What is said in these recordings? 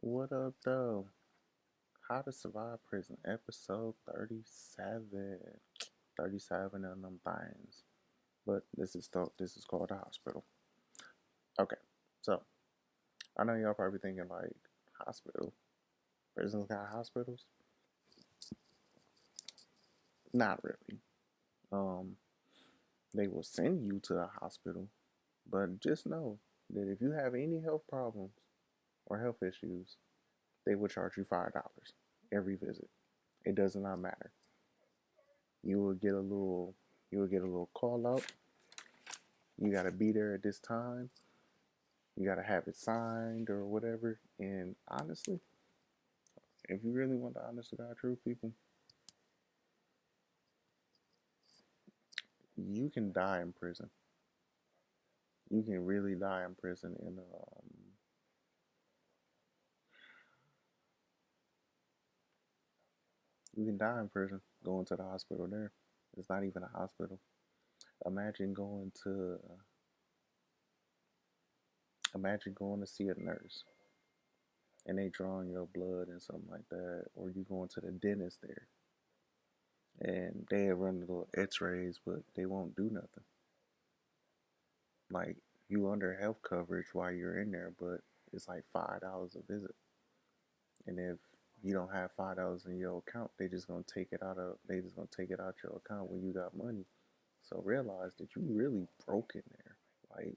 What up, though? How to Survive Prison, episode 37. 37 of them things. But this is called the hospital. Okay, so I know y'all probably thinking like hospital. Prisons got hospitals? Not really. Um, they will send you to a hospital, but just know that if you have any health problems or health issues, they will charge you $5 every visit. It does not matter. You will get a little call out. You gotta be there at this time. You gotta have it signed or whatever. And honestly, if you really want the honest to God truth, people, you can die in prison. You can really die in prison, and you can die in prison going to the hospital. There, it's not even a hospital. Imagine going to see a nurse and they drawing your blood and something like that, or you going to the dentist there and they run the little X-rays, but they won't do nothing. Like you under health coverage while you're in there, but it's like $5 a visit. And if you don't have $5 in your account, they just gonna take it out your account when you got money. So realize that you really broke in there. Like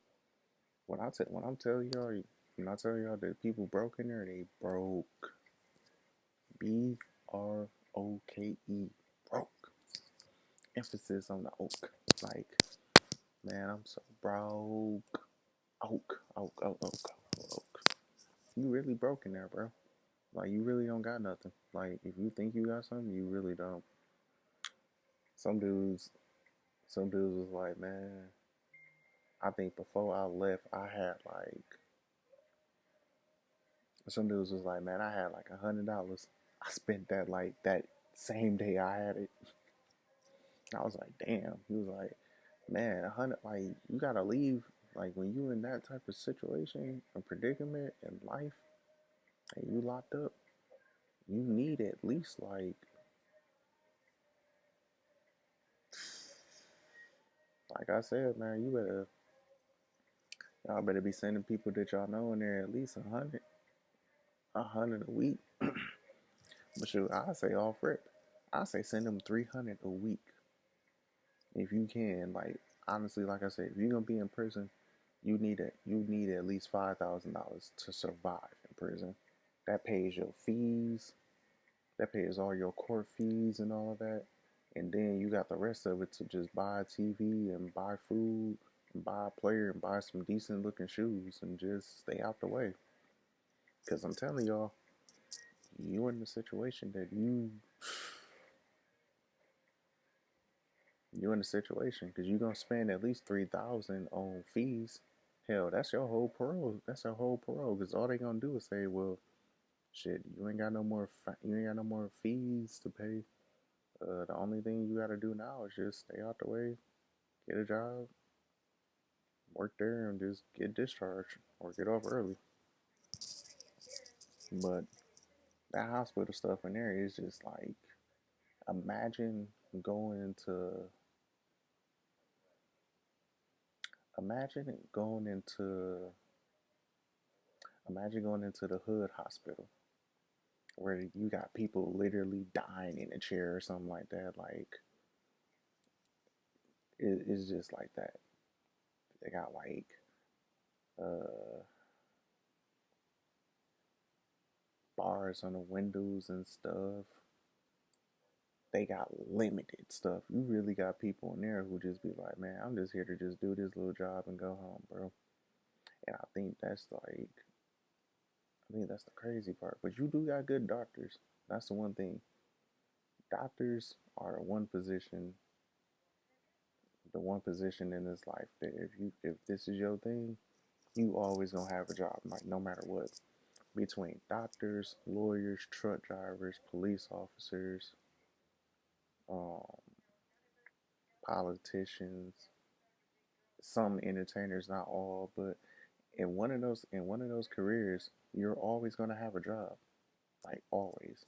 when I'm telling y'all when I tell y'all that people broke in there, they broke. BROKE, broke. Emphasis on the oak. Like, man, I'm so broke. Oak. You really broke in there, bro. Like, you really don't got nothing. Like, if you think you got something, you really don't. Some dudes, some dudes was like, man, I think before I left, I had like, some dudes was like, man, I had like $100. I spent that like that same day I had it. I was like, damn. He was like, man, 100, like, you gotta leave. Like, when you in that type of situation, a predicament in life, and you locked up, you need at least like I said, man, y'all better be sending people that y'all know in there at least a hundred a week. But shoot, I say off rip, I say send them 300 a week if you can. Like, honestly, like I said, if you're gonna be in prison, you need at least $5,000 to survive in prison. That pays your fees. That pays all your court fees and all of that. And then you got the rest of it to just buy a TV and buy food and buy a player and buy some decent looking shoes and just stay out the way. Because I'm telling y'all, you in the situation that you in a situation because you're gonna spend at least 3,000 on fees. Hell, that's your whole parole. That's your whole parole. Because all they gonna do is say, well, shit, you ain't got no more fees to pay. The only thing you gotta do now is just stay out the way, get a job, work there, and just get discharged or get off early. But that hospital stuff in there is just like, imagine going to imagine going into imagine going into the hood hospital where you got people literally dying in a chair or something like that. Like it's just like that. They got like uh bars on the windows and stuff. They got limited stuff. You really got people in there who just be like, man, I'm just here to just do this little job and go home, bro. And I think that's the crazy part. But you do got good doctors. That's the one thing. Doctors are the one position in this life that if this is your thing, you always gonna have a job, like no matter what. Between doctors, lawyers, truck drivers, police officers, um, politicians, some entertainers, not all, but in one of those careers, you're always gonna have a job, like always.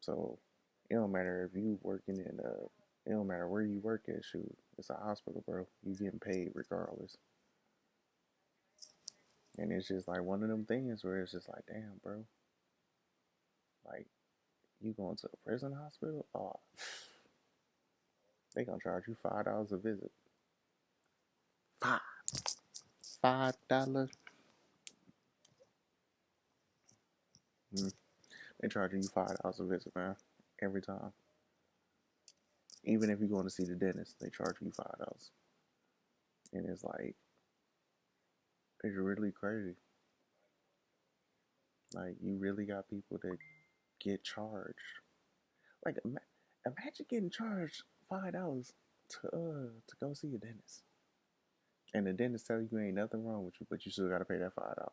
So it don't matter if you working in a, it don't matter where you work at. Shoot, it's a hospital, bro. You getting paid regardless. And it's just like one of them things where it's just like, damn, bro, like you going to a prison hospital? Oh, they gonna charge you $5 a visit. Five, $5. Mm. They charging you $5 a visit, man, every time. Even if you're going to see the dentist, they charge you $5, and it's like it's really crazy. Like you really got people that get charged. Like imagine getting charged $5 to go see a dentist, and the dentist tell you ain't nothing wrong with you, but you still got to pay that $5.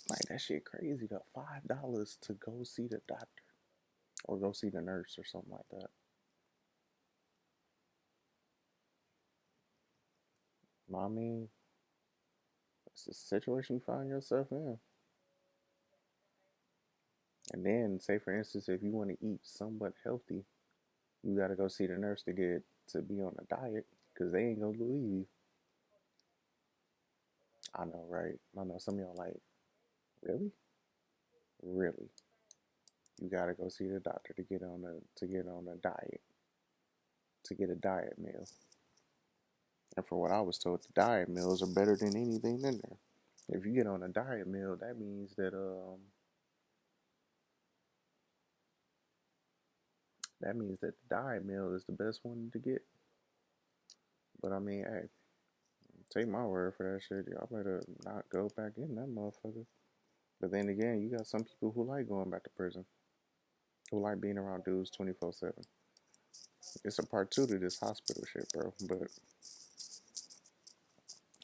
Like that shit crazy though. $5 to go see the doctor or go see the nurse or something like that. I mean, it's the situation you find yourself in. And then, say for instance, if you want to eat somewhat healthy, you got to go see the nurse to be on a diet because they ain't gonna believe you. I know, right? I know some of y'all like, really, really. You got to go see the doctor to get on a diet to get a diet meal. And for what I was told, the diet meals are better than anything in there. If you get on a diet meal, that means that the diet meal is the best one to get. But I mean, hey, take my word for that shit. Y'all better not go back in that motherfucker. But then again, you got some people who like going back to prison, who like being around dudes 24/7. It's a part two to this hospital shit, bro. But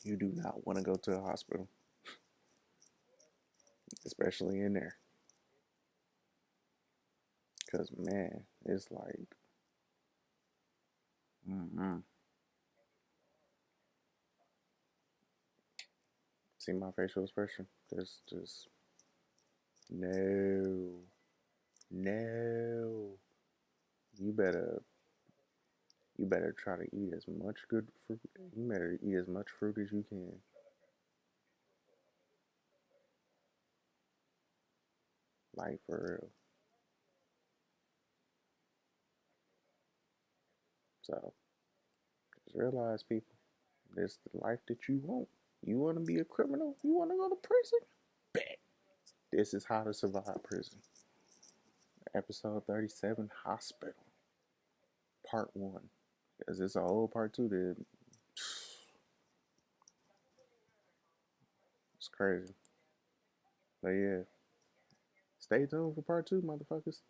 you do not want to go to a hospital, especially in there, because man, it's like, mm-hmm. See my facial expression? Just no, no. You better you better try to eat as much good fruit. You better eat as much fruit as you can. Like for real. So just realize, people, this is the life that you want. You want to be a criminal? You want to go to prison? Bet. This is how to survive prison. Episode 37, Hospital, Part 1. Because it's a whole part 2 that it's crazy. But yeah, stay tuned for Part 2, motherfuckers.